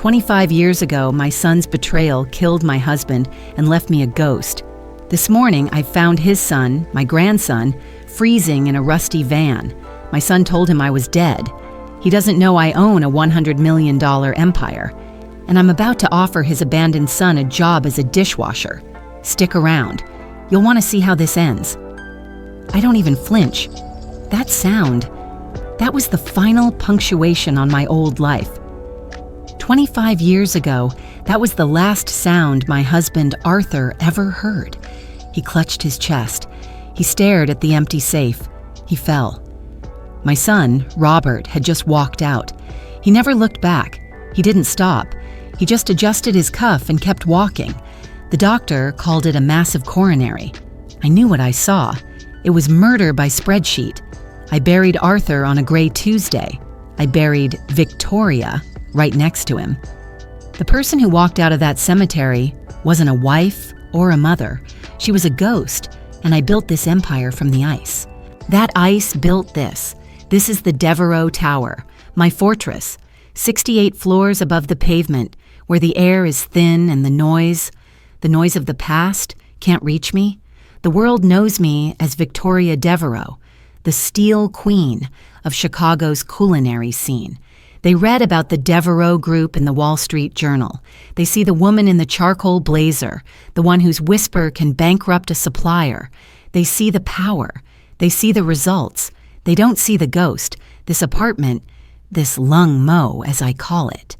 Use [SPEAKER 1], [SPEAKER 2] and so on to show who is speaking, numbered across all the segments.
[SPEAKER 1] 25 years ago, my son's betrayal killed my husband and left me a ghost. This morning, I found his son, my grandson, freezing in a rusty van. My son told him I was dead. He doesn't know I own a $100 million empire. And I'm about to offer his abandoned son a job as a dishwasher. Stick around. You'll want to see how this ends. I don't even flinch. That sound, that was the final punctuation on my old life. 25 years ago, that was the last sound my husband Arthur ever heard. He clutched his chest. He stared at the empty safe. He fell. My son, Robert, had just walked out. He never looked back. He didn't stop. He just adjusted his cuff and kept walking. The doctor called it a massive coronary. I knew what I saw. It was murder by spreadsheet. I buried Arthur on a gray Tuesday. I buried Victoria right next to him. The person who walked out of that cemetery wasn't a wife or a mother. She was a ghost, and I built this empire from the ice. That ice built this. This is the Devereaux Tower, my fortress, 68 floors above the pavement, where the air is thin and the noise of the past, can't reach me. The world knows me as Victoria Devereaux, the Steel Queen of Chicago's culinary scene. They read about the Devereaux Group in the Wall Street Journal. They see the woman in the charcoal blazer, the one whose whisper can bankrupt a supplier. They see the power. They see the results. They don't see the ghost. This apartment, this Lung Mo, as I call it,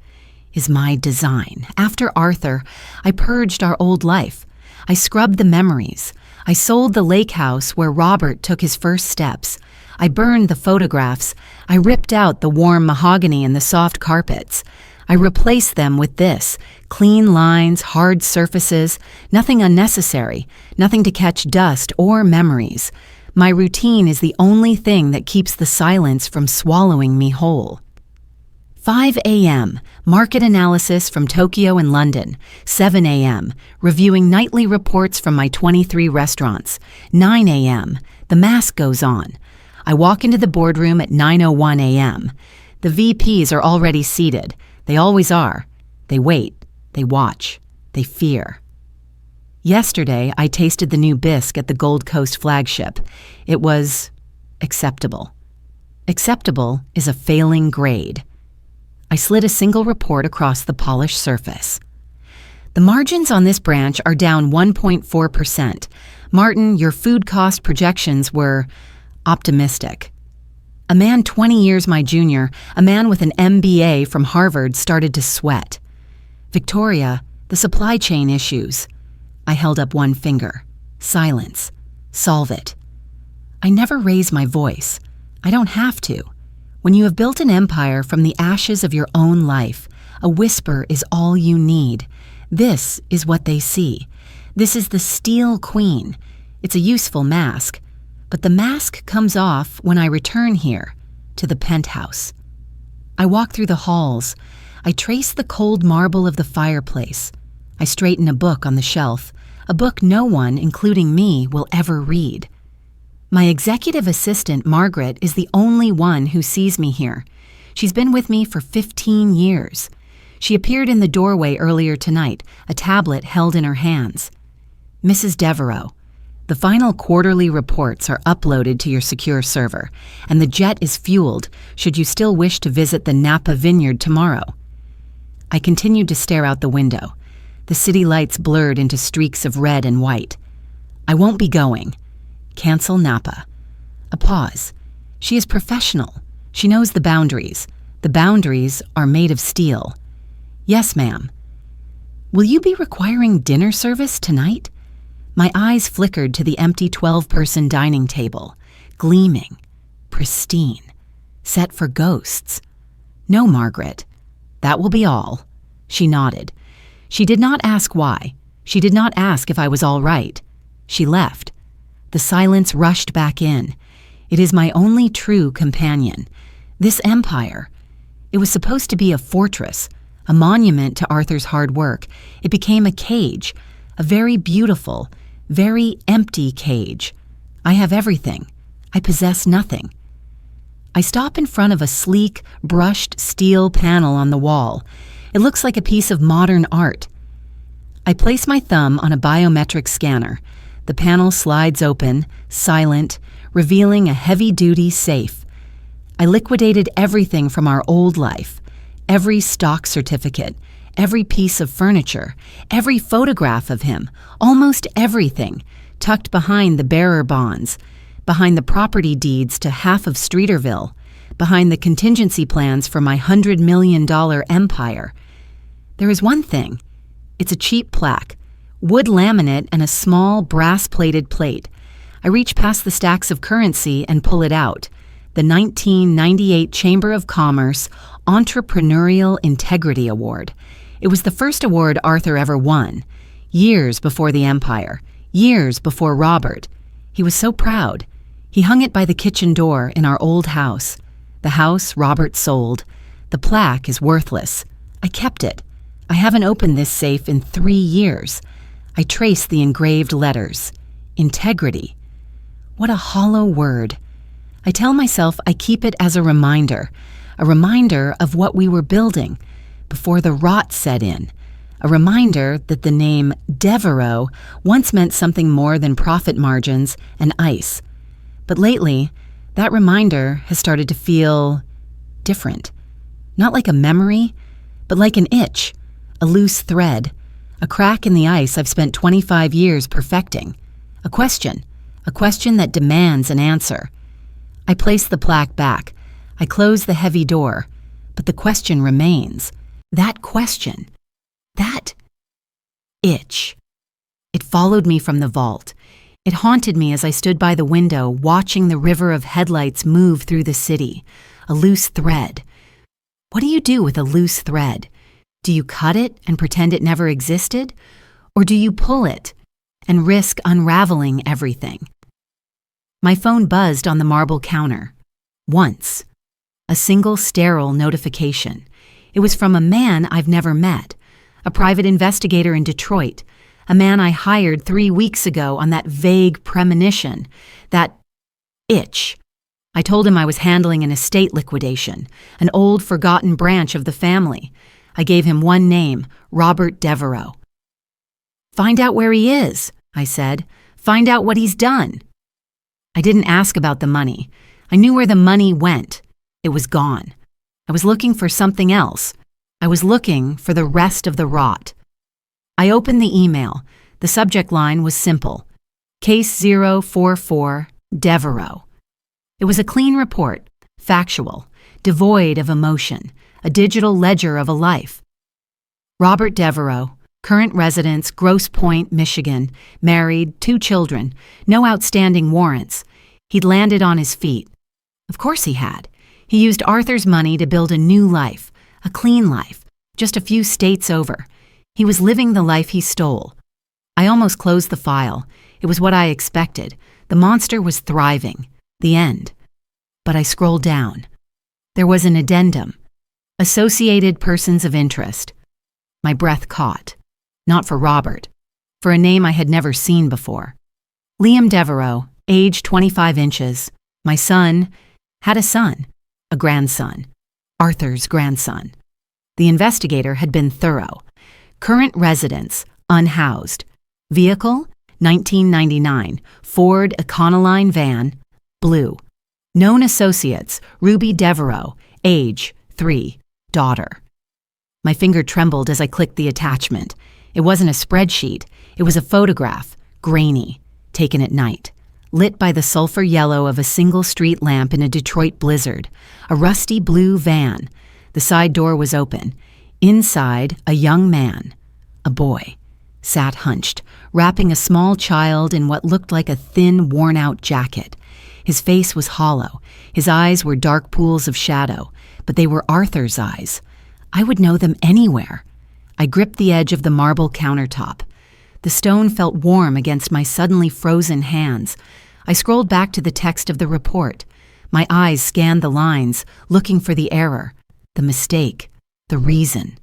[SPEAKER 1] is my design. After Arthur, I purged our old life. I scrubbed the memories. I sold the lake house where Robert took his first steps. I burned the photographs. I ripped out the warm mahogany and the soft carpets. I replaced them with this: clean lines, hard surfaces, nothing unnecessary, nothing to catch dust or memories. My routine is the only thing that keeps the silence from swallowing me whole. 5 a.m., market analysis from Tokyo and London. 7 a.m., reviewing nightly reports from my 23 restaurants. 9 a.m., the mask goes on. I walk into the boardroom at 9:01 a.m. The VPs are already seated. They always are. They wait. They watch. They fear. Yesterday, I tasted the new bisque at the Gold Coast flagship. It was acceptable. Acceptable is a failing grade. I slid a single report across the polished surface. The margins on this branch are down 1.4%. Martin, your food cost projections were optimistic. A man 20 years my junior, a man with an MBA from Harvard, started to sweat. Victoria, the supply chain issues. I held up one finger. Silence. Solve it. I never raise my voice. I don't have to. When you have built an empire from the ashes of your own life, a whisper is all you need. This is what they see. This is the Steel Queen. It's a useful mask. But the mask comes off when I return here, to the penthouse. I walk through the halls. I trace the cold marble of the fireplace. I straighten a book on the shelf, a book no one, including me, will ever read. My executive assistant, Margaret, is the only one who sees me here. She's been with me for 15 years. She appeared in the doorway earlier tonight, a tablet held in her hands. Mrs. Devereaux, the final quarterly reports are uploaded to your secure server, and the jet is fueled should you still wish to visit the Napa Vineyard tomorrow. I continued to stare out the window. The city lights blurred into streaks of red and white. I won't be going. Cancel Napa. A pause. She is professional. She knows the boundaries. The boundaries are made of steel. Yes, ma'am. Will you be requiring dinner service tonight? My eyes flickered to the empty 12-person dining table, gleaming, pristine, set for ghosts. No, Margaret. That will be all. She nodded. She did not ask why. She did not ask if I was all right. She left. The silence rushed back in. It is my only true companion. This empire. It was supposed to be a fortress, a monument to Arthur's hard work. It became a cage, a very beautiful, very empty cage. I have everything. I possess nothing. I stop in front of a sleek, brushed steel panel on the wall. It looks like a piece of modern art. I place my thumb on a biometric scanner. The panel slides open, silent, revealing a heavy-duty safe. I liquidated everything from our old life. Every stock certificate, every piece of furniture, every photograph of him, almost everything, tucked behind the bearer bonds, behind the property deeds to half of Streeterville, behind the contingency plans for my $100 million empire. There is one thing. It's a cheap plaque, wood laminate and a small brass-plated plate. I reach past the stacks of currency and pull it out. The 1998 Chamber of Commerce Entrepreneurial Integrity Award. It was the first award Arthur ever won, years before the Empire, years before Robert. He was so proud. He hung it by the kitchen door in our old house. The house Robert sold. The plaque is worthless. I kept it. I haven't opened this safe in 3 years. I trace the engraved letters. Integrity. What a hollow word. I tell myself I keep it as a reminder of what we were building before the rot set in, a reminder that the name Devereaux once meant something more than profit margins and ice. But lately, that reminder has started to feel different. Not like a memory, but like an itch, a loose thread, a crack in the ice I've spent 25 years perfecting. A question that demands an answer. I place the plaque back. I close the heavy door, but the question remains. That question. That itch. It followed me from the vault. It haunted me as I stood by the window, watching the river of headlights move through the city. A loose thread. What do you do with a loose thread? Do you cut it and pretend it never existed? Or do you pull it and risk unraveling everything? My phone buzzed on the marble counter. Once. A single sterile notification. It was from a man I've never met, a private investigator in Detroit, a man I hired 3 weeks ago on that vague premonition, that itch. I told him I was handling an estate liquidation, an old forgotten branch of the family. I gave him one name, Robert Devereaux. Find out where he is, I said. Find out what he's done. I didn't ask about the money. I knew where the money went. It was gone. I was looking for something else. I was looking for the rest of the rot. I opened the email. The subject line was simple. Case 044, Devereaux. It was a clean report, factual, devoid of emotion, a digital ledger of a life. Robert Devereaux, current residence, Grosse Pointe, Michigan, married, 2 children, no outstanding warrants. He'd landed on his feet. Of course he had. He used Arthur's money to build a new life, a clean life, just a few states over. He was living the life he stole. I almost closed the file. It was what I expected. The monster was thriving. The end. But I scrolled down. There was an addendum. Associated persons of interest. My breath caught. Not for Robert. For a name I had never seen before. Liam Devereaux, age 25 inches. My son had a son, a grandson. Arthur's grandson. The investigator had been thorough. Current residence, unhoused. Vehicle, 1999, Ford Econoline van, blue. Known associates, Ruby Devereaux, age 3, daughter. My finger trembled as I clicked the attachment. It wasn't a spreadsheet. It was a photograph, grainy, taken at night, lit by the sulfur yellow of a single street lamp in a Detroit blizzard. A rusty blue van. The side door was open. Inside, a young man, a boy, sat hunched, wrapping a small child in what looked like a thin, worn-out jacket. His face was hollow. His eyes were dark pools of shadow, but they were Arthur's eyes. I would know them anywhere. I gripped the edge of the marble countertop. The stone felt warm against my suddenly frozen hands. I scrolled back to the text of the report. My eyes scanned the lines, looking for the error, the mistake, the reason.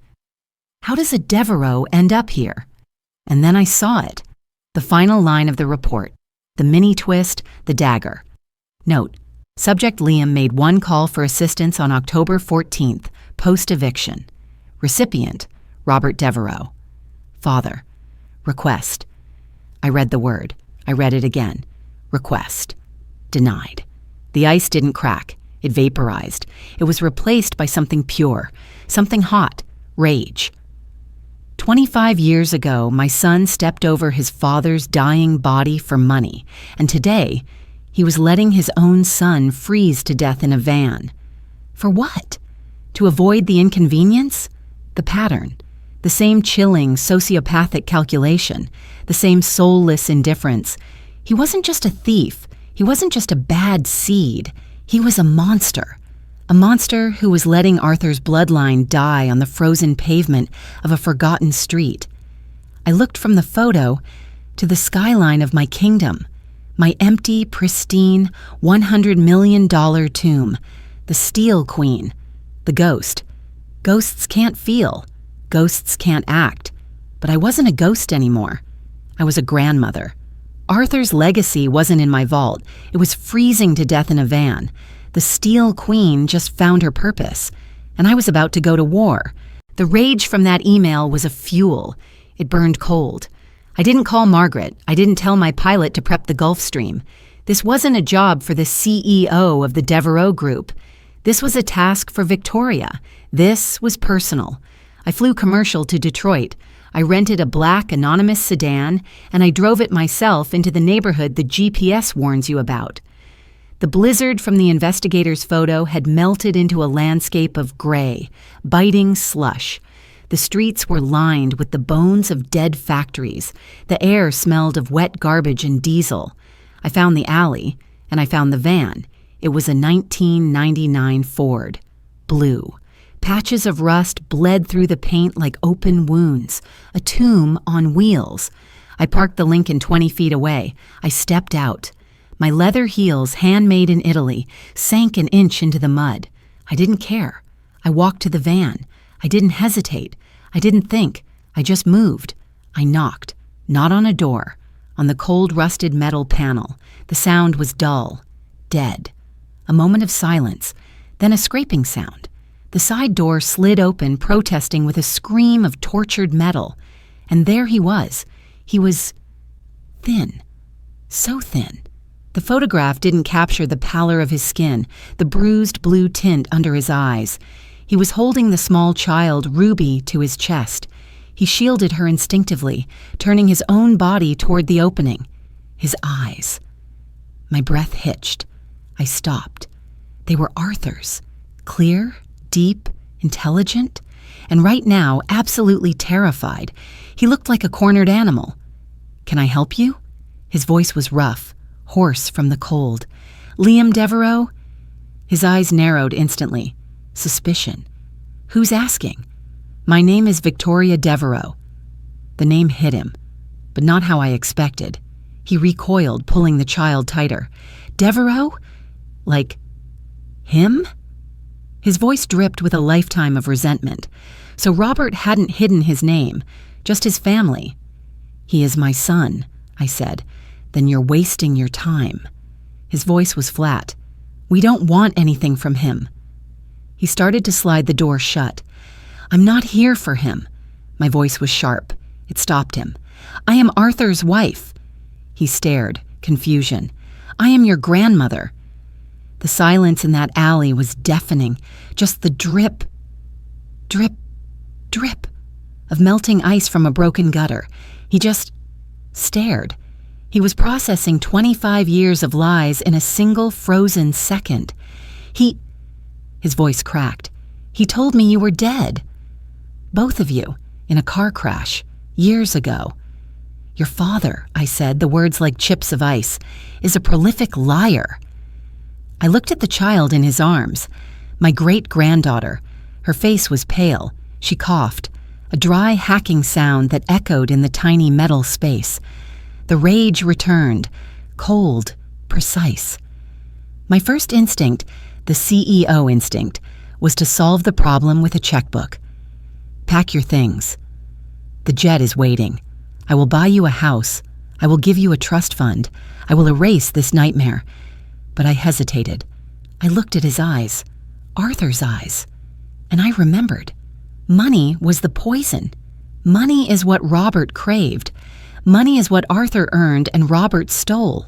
[SPEAKER 1] How does a Devereaux end up here? And then I saw it. The final line of the report. The mini twist, the dagger. Note, subject Liam made one call for assistance on October 14th, post-eviction. Recipient, Robert Devereaux. Father. Request. I read the word. I read it again. Request. Denied. The ice didn't crack. It vaporized. It was replaced by something pure, something hot, rage. 25 years ago, my son stepped over his father's dying body for money, and today, he was letting his own son freeze to death in a van. For what? To avoid the inconvenience? The pattern. The same chilling, sociopathic calculation. The same soulless indifference. He wasn't just a thief. He wasn't just a bad seed. He was a monster. A monster who was letting Arthur's bloodline die on the frozen pavement of a forgotten street. I looked from the photo to the skyline of my kingdom, my empty, pristine, $100 million tomb, the Steel Queen, the ghost. Ghosts can't feel. Ghosts can't act. But I wasn't a ghost anymore. I was a grandmother. Arthur's legacy wasn't in my vault. It was freezing to death in a van. The Steel Queen just found her purpose, and I was about to go to war. The rage from that email was a fuel. It burned cold. I didn't call Margaret. I didn't tell my pilot to prep the Gulf Stream. This wasn't a job for the CEO of the Devereaux Group. This was a task for Victoria. This was personal. I flew commercial to Detroit. I rented a black anonymous sedan, and I drove it myself into the neighborhood the GPS warns you about. The blizzard from the investigator's photo had melted into a landscape of gray, biting slush. The streets were lined with the bones of dead factories. The air smelled of wet garbage and diesel. I found the alley, and I found the van. It was a 1999 Ford. Blue. Patches of rust bled through the paint like open wounds. A tomb on wheels. I parked the Lincoln 20 feet away. I stepped out. My leather heels, handmade in Italy, sank an inch into the mud. I didn't care. I walked to the van. I didn't hesitate. I didn't think. I just moved. I knocked. Not on a door. On the cold, rusted metal panel. The sound was dull. Dead. A moment of silence. Then a scraping sound. The side door slid open, protesting with a scream of tortured metal. And there he was. He was thin. So thin. The photograph didn't capture the pallor of his skin, the bruised blue tint under his eyes. He was holding the small child, Ruby, to his chest. He shielded her instinctively, turning his own body toward the opening. His eyes. My breath hitched. I stopped. They were Arthur's. Clear, deep, intelligent, and right now absolutely terrified. He looked like a cornered animal. "Can I help you?" His voice was rough. Hoarse from the cold. "Liam Devereaux?" His eyes narrowed instantly. Suspicion. "Who's asking?" "My name is Victoria Devereaux." The name hit him, but not how I expected. He recoiled, pulling the child tighter. "Devereaux? Like him?" His voice dripped with a lifetime of resentment. So Robert hadn't hidden his name, just his family. "He is my son," I said. "Then you're wasting your time." His voice was flat. "We don't want anything from him." He started to slide the door shut. "I'm not here for him." My voice was sharp. It stopped him. "I am Arthur's wife." He stared, confusion. "I am your grandmother." The silence in that alley was deafening. Just the drip, drip, drip of melting ice from a broken gutter. He just stared. He was processing 25 years of lies in a single frozen second. His voice cracked. "He told me you were dead. Both of you, in a car crash, years ago." "Your father," I said, the words like chips of ice, "is a prolific liar." I looked at the child in his arms. My great-granddaughter. Her face was pale. She coughed. A dry, hacking sound that echoed in the tiny metal space. The rage returned, cold, precise. My first instinct, the CEO instinct, was to solve the problem with a checkbook. "Pack your things. The jet is waiting. I will buy you a house. I will give you a trust fund. I will erase this nightmare." But I hesitated. I looked at his eyes, Arthur's eyes, and I remembered. Money was the poison. Money is what Robert craved. Money is what Arthur earned and Robert stole.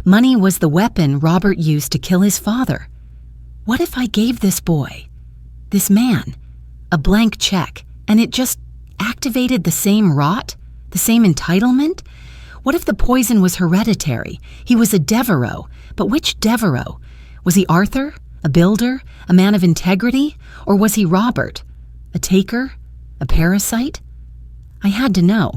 [SPEAKER 1] Money was the weapon Robert used to kill his father. What if I gave this boy, this man, a blank check, and it just activated the same rot, the same entitlement? What if the poison was hereditary? He was a Devereaux, but which Devereaux? Was he Arthur, a builder, a man of integrity, or was he Robert, a taker, a parasite? I had to know.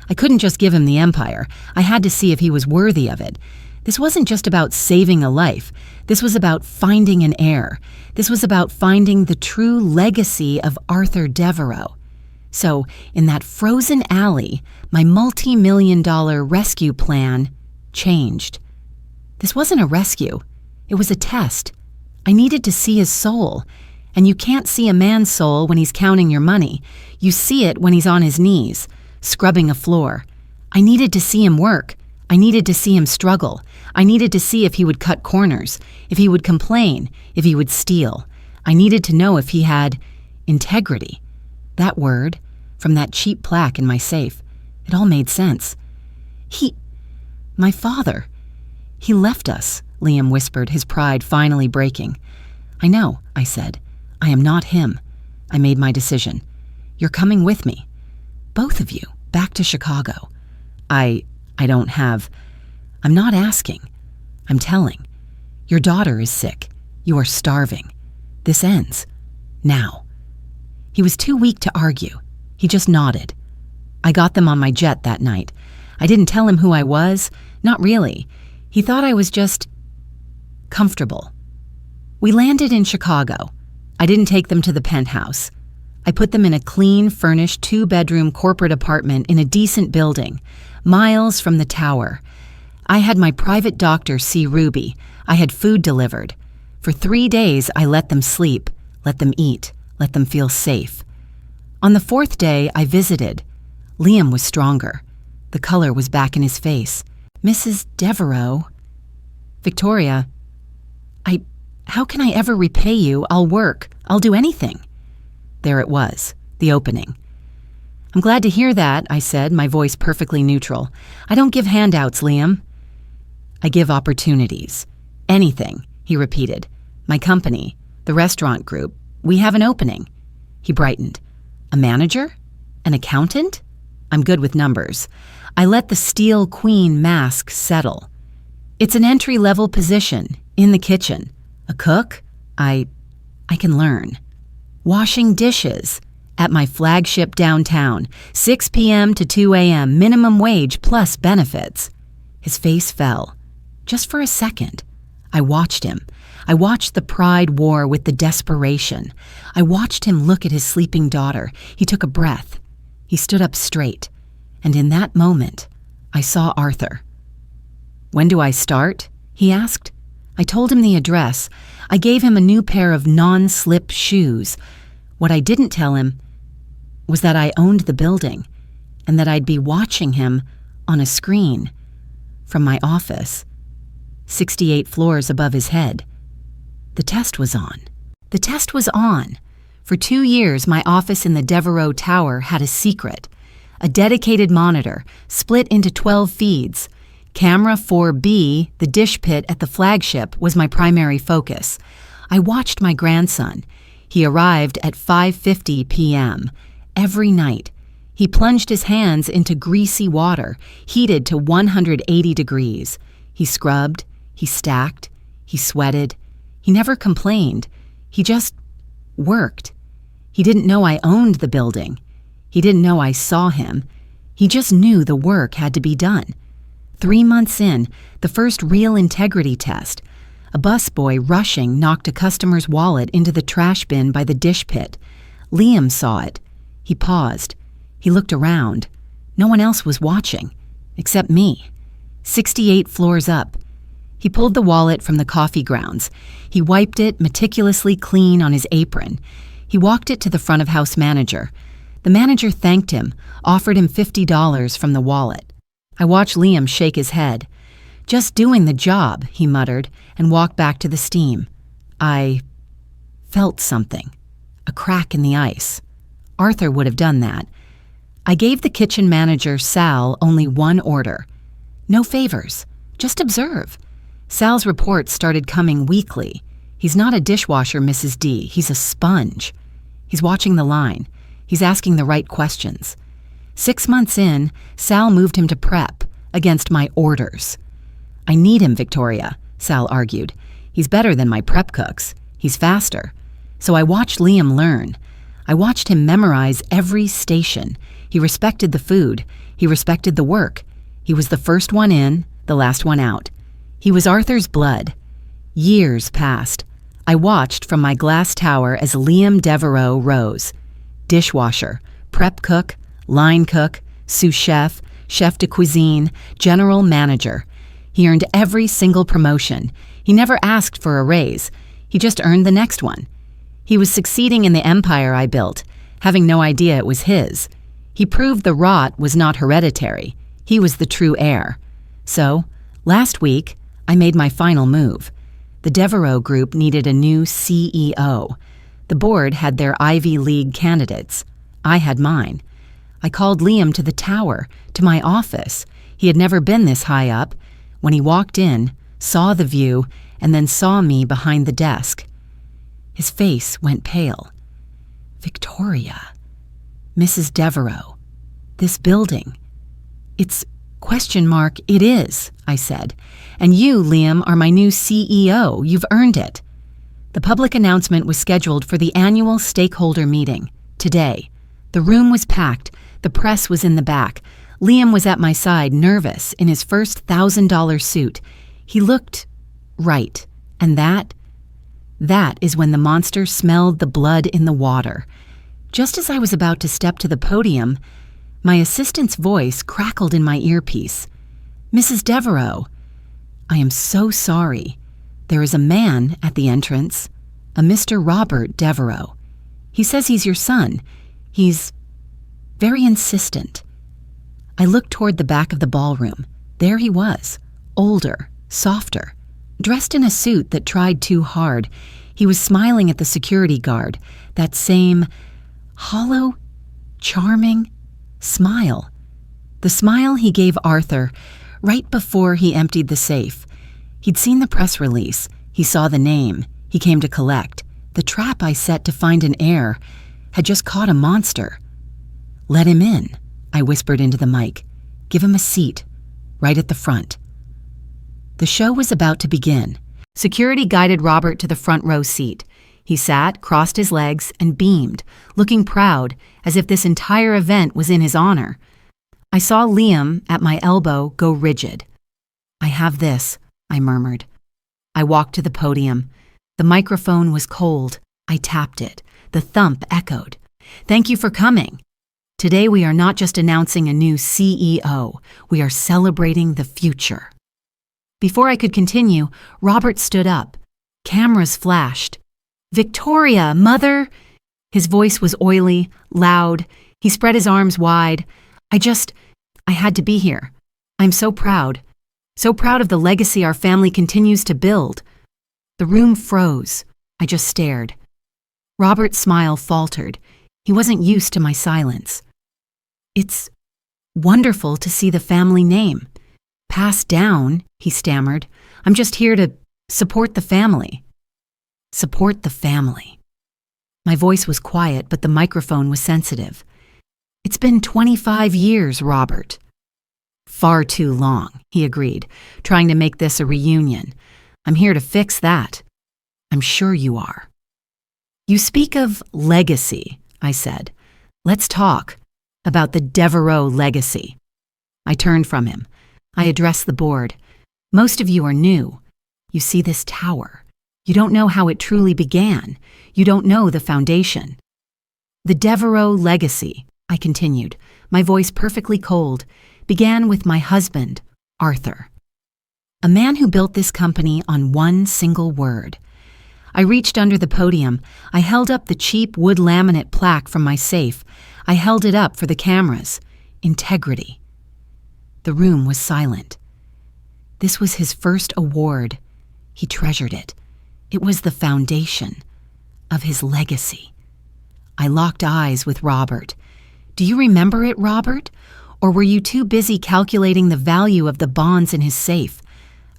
[SPEAKER 1] I couldn't just give him the empire. I had to see if he was worthy of it. This wasn't just about saving a life. This was about finding an heir. This was about finding the true legacy of Arthur Devereaux. So, in that frozen alley, my multi-million-dollar rescue plan changed. This wasn't a rescue. It was a test. I needed to see his soul. And you can't see a man's soul when he's counting your money. You see it when he's on his knees, scrubbing a floor. I needed to see him work. I needed to see him struggle. I needed to see if he would cut corners, if he would complain, if he would steal. I needed to know if he had integrity. That word, from that cheap plaque in my safe, it all made sense. My father, he left us, Liam whispered, his pride finally breaking. I know, I said. I am not him. I made my decision. You're coming with me. Both of you, back to Chicago. I'm not asking. I'm telling. Your daughter is sick. You are starving. This ends. Now. He was too weak to argue. He just nodded. I got them on my jet that night. I didn't tell him who I was. Not really. He thought I was just comfortable. We landed in Chicago. I didn't take them to the penthouse. I put them in a clean, furnished, 2-bedroom corporate apartment in a decent building, miles from the tower. I had my private doctor see Ruby. I had food delivered. For 3 days, I let them sleep, let them eat, let them feel safe. On the 4th day, I visited. Liam was stronger. The color was back in his face. Mrs. Devereaux. Victoria, how can I ever repay you? I'll work. I'll do anything. There it was, the opening. I'm glad to hear that, I said, my voice perfectly neutral. I don't give handouts, Liam. I give opportunities. Anything, he repeated. My company, the restaurant group, we have an opening. He brightened. A manager? An accountant? I'm good with numbers. I let the steel queen mask settle. It's an entry-level position, in the kitchen. A cook? I can learn. Washing dishes at my flagship downtown, 6 p.m. to 2 a.m., minimum wage plus benefits. His face fell. Just for a second. I watched him. I watched the pride war with the desperation. I watched him look at his sleeping daughter. He took a breath. He stood up straight. And in that moment, I saw Arthur. When do I start? He asked. I told him the address. I gave him a new pair of non-slip shoes. What I didn't tell him was that I owned the building and that I'd be watching him on a screen from my office, 68 floors above his head. The test was on. The test was on. For 2 years, my office in the Devereaux Tower had a secret, a dedicated monitor split into 12 feeds. Camera 4B, the dish pit at the flagship, was my primary focus. I watched my grandson. He arrived at 5:50 p.m. Every night, he plunged his hands into greasy water, heated to 180 degrees. He scrubbed, he stacked, he sweated. He never complained. He just worked. He didn't know I owned the building. He didn't know I saw him. He just knew the work had to be done. 3 months in, the first real integrity test, a busboy rushing knocked a customer's wallet into the trash bin by the dish pit. Liam saw it. He paused. He looked around. No one else was watching, except me. 68 floors up. He pulled the wallet from the coffee grounds. He wiped it meticulously clean on his apron. He walked it to the front of house manager. The manager thanked him, offered him $50 from the wallet. I watched Liam shake his head. Just doing the job, he muttered, and walked back to the steam. I felt something. A crack in the ice. Arthur would have done that. I gave the kitchen manager, Sal, only one order. No favors. Just observe. Sal's reports started coming weekly. He's not a dishwasher, Mrs. D. He's a sponge. He's watching the line. He's asking the right questions. 6 months in, Sal moved him to prep, against my orders. I need him, Victoria, Sal argued. He's better than my prep cooks. He's faster. So I watched Liam learn. I watched him memorize every station. He respected the food. He respected the work. He was the first one in, the last one out. He was Arthur's blood. Years passed. I watched from my glass tower as Liam Devereaux rose. Dishwasher, prep cook, line cook, sous chef, chef de cuisine, general manager. He earned every single promotion. He never asked for a raise. He just earned the next one. He was succeeding in the empire I built, having no idea it was his. He proved the rot was not hereditary. He was the true heir. So, last week, I made my final move. The Devereaux Group needed a new CEO. The board had their Ivy League candidates. I had mine. I called Liam to the tower, to my office. He had never been this high up. When he walked in, saw the view, and then saw me behind the desk. His face went pale. Victoria. Mrs. Devereaux. This building. It's ... It is, I said. And you, Liam, are my new CEO. You've earned it. The public announcement was scheduled for the annual stakeholder meeting, today. The room was packed. The press was in the back. Liam was at my side, nervous, in his first $1,000 suit. He looked right. And that is when the monster smelled the blood in the water. Just as I was about to step to the podium, my assistant's voice crackled in my earpiece. Mrs. Devereaux, I am so sorry. There is a man at the entrance, a Mr. Robert Devereaux. He says he's your son. He's very insistent. I looked toward the back of the ballroom. There he was, older, softer, dressed in a suit that tried too hard. He was smiling at the security guard, that same hollow, charming smile. The smile he gave Arthur right before he emptied the safe. He'd seen the press release. He saw the name. He came to collect. The trap I set to find an heir had just caught a monster. Let him in, I whispered into the mic. Give him a seat, right at the front. The show was about to begin. Security guided Robert to the front row seat. He sat, crossed his legs, and beamed, looking proud, as if this entire event was in his honor. I saw Liam, at my elbow, go rigid. I have this, I murmured. I walked to the podium. The microphone was cold. I tapped it. The thump echoed. Thank you for coming. Today we are not just announcing a new CEO. We are celebrating the future. Before I could continue, Robert stood up. Cameras flashed. Victoria, mother! His voice was oily, loud. He spread his arms wide. I had to be here. I'm so proud. So proud of the legacy our family continues to build. The room froze. I just stared. Robert's smile faltered. He wasn't used to my silence. It's wonderful to see the family name. Passed down, he stammered. I'm just here to support the family. Support the family. My voice was quiet, but the microphone was sensitive. It's been 25 years, Robert. Far too long, he agreed, trying to make this a reunion. I'm here to fix that. I'm sure you are. You speak of legacy, I said. Let's talk about the Devereaux legacy. I turned from him. I addressed the board. Most of you are new. You see this tower. You don't know how it truly began. You don't know the foundation. The Devereaux legacy, I continued, my voice perfectly cold, began with my husband, Arthur. A man who built this company on one single word. I reached under the podium. I held up the cheap wood laminate plaque from my safe. I held it up for the cameras. Integrity. The room was silent. This was his first award. He treasured it. It was the foundation of his legacy. I locked eyes with Robert. Do you remember it, Robert? Or were you too busy calculating the value of the bonds in his safe?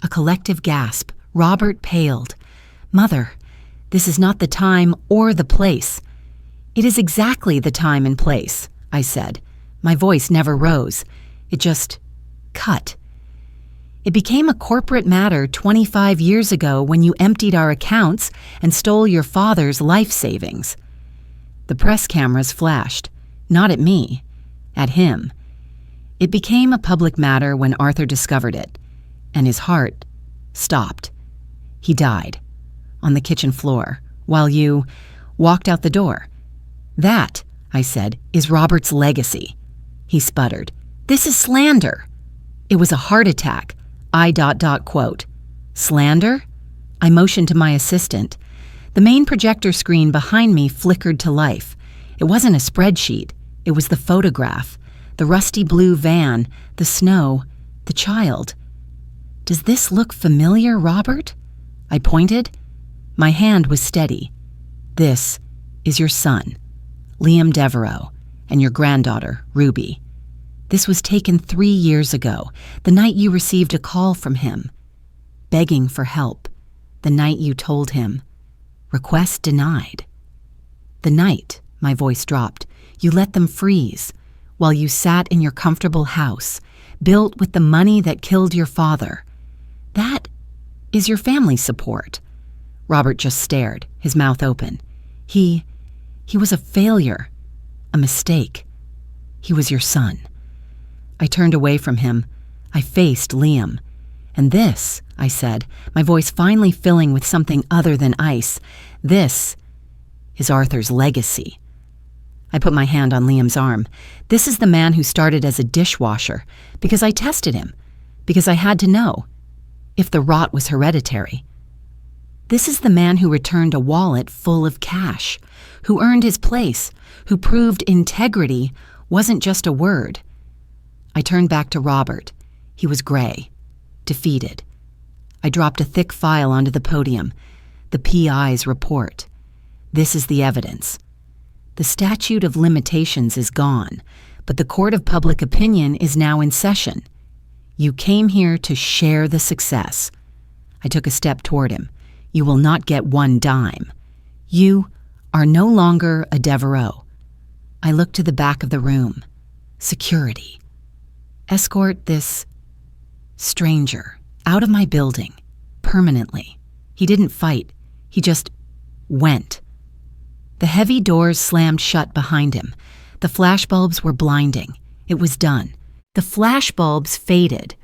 [SPEAKER 1] A collective gasp. Robert paled. Mother, this is not the time or the place. It is exactly the time and place, I said. My voice never rose. It just cut. It became a corporate matter 25 years ago when you emptied our accounts and stole your father's life savings. The press cameras flashed, not at me, at him. It became a public matter when Arthur discovered it, and his heart stopped. He died on the kitchen floor while you walked out the door. That, I said, is Robert's legacy. He sputtered. This is slander. It was a heart attack. Quote. Slander? I motioned to my assistant. The main projector screen behind me flickered to life. It wasn't a spreadsheet. It was the photograph. The rusty blue van, the snow, the child. Does this look familiar, Robert? I pointed. My hand was steady. This is your son, Liam Devereaux, and your granddaughter, Ruby. This was taken 3 years ago, the night you received a call from him, begging for help, the night you told him, request denied. The night, my voice dropped, you let them freeze, while you sat in your comfortable house, built with the money that killed your father. That is your family support. Robert just stared, his mouth open. He was a failure, a mistake. He was your son. I turned away from him. I faced Liam. And this, I said, my voice finally filling with something other than ice, this is Arthur's legacy. I put my hand on Liam's arm. This is the man who started as a dishwasher, because I tested him, because I had to know if the rot was hereditary. This is the man who returned a wallet full of cash, who earned his place, who proved integrity wasn't just a word. I turned back to Robert. He was gray, defeated. I dropped a thick file onto the podium. The PI's report. This is the evidence. The statute of limitations is gone, but the court of public opinion is now in session. You came here to share the success. I took a step toward him. You will not get one dime. You are no longer a Devereaux. I looked to the back of the room. Security. Escort this stranger out of my building, permanently. He didn't fight. He just went. The heavy doors slammed shut behind him. The flashbulbs were blinding. It was done. The flashbulbs faded.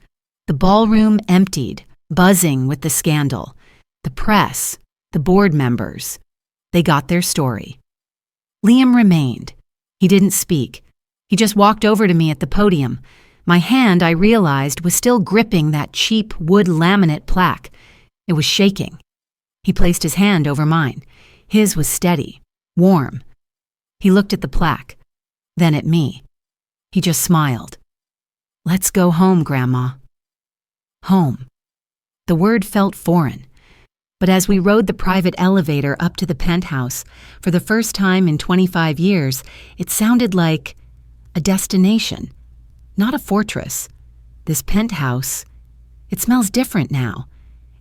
[SPEAKER 1] The ballroom emptied, buzzing with the scandal. The press, the board members, they got their story. Liam remained. He didn't speak. He just walked over to me at the podium. My hand, I realized, was still gripping that cheap wood laminate plaque. It was shaking. He placed his hand over mine. His was steady, warm. He looked at the plaque, then at me. He just smiled. Let's go home, Grandma. Home. The word felt foreign. But as we rode the private elevator up to the penthouse, for the first time in 25 years, it sounded like a destination, not a fortress. This penthouse, it smells different now.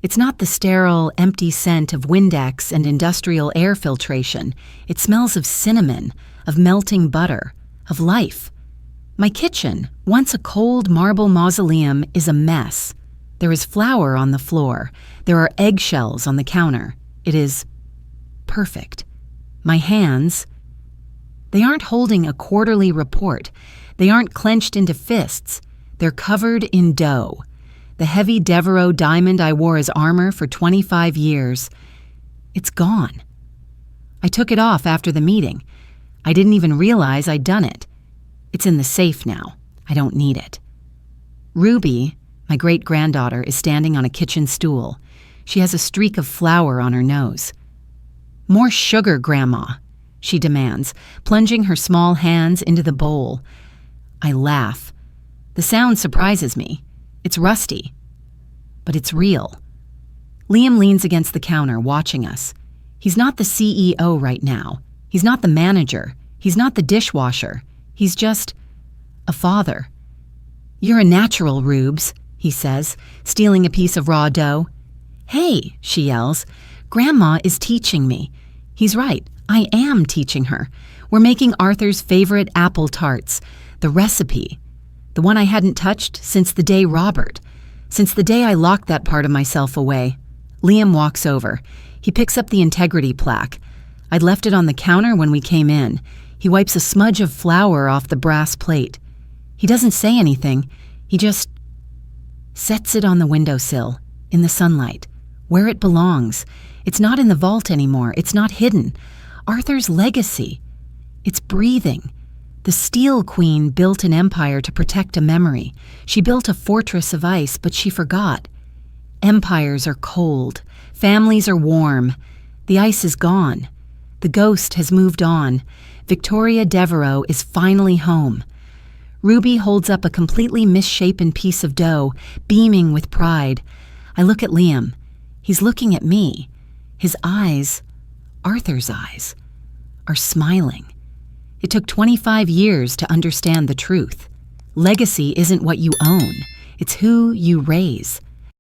[SPEAKER 1] It's not the sterile, empty scent of Windex and industrial air filtration. It smells of cinnamon, of melting butter, of life. My kitchen, once a cold marble mausoleum, is a mess. There is flour on the floor. There are eggshells on the counter. It is perfect. My hands, they aren't holding a quarterly report. They aren't clenched into fists. They're covered in dough. The heavy Devereaux diamond I wore as armor for 25 years, it's gone. I took it off after the meeting. I didn't even realize I'd done it. It's in the safe now. I don't need it. Ruby, my great-granddaughter, is standing on a kitchen stool. She has a streak of flour on her nose. More sugar, Grandma, she demands, plunging her small hands into the bowl. I laugh. The sound surprises me. It's rusty, but it's real. Liam leans against the counter, watching us. He's not the CEO right now. He's not the manager. He's not the dishwasher. He's just a father. "You're a natural, Rubes," he says, stealing a piece of raw dough. "Hey," she yells, "Grandma is teaching me." He's right. I am teaching her. We're making Arthur's favorite apple tarts, the recipe, the one I hadn't touched since the day Robert, since the day I locked that part of myself away. Liam walks over. He picks up the integrity plaque. I'd left it on the counter when we came in. He wipes a smudge of flour off the brass plate. He doesn't say anything. He just sets it on the windowsill, in the sunlight, where it belongs. It's not in the vault anymore. It's not hidden. Arthur's legacy. It's breathing. The Steel Queen built an empire to protect a memory. She built a fortress of ice, but she forgot. Empires are cold. Families are warm. The ice is gone. The ghost has moved on. Victoria Devereaux is finally home. Ruby holds up a completely misshapen piece of dough, beaming with pride. I look at Liam. He's looking at me. His eyes, Arthur's eyes, are smiling. It took 25 years to understand the truth. Legacy isn't what you own. It's who you raise.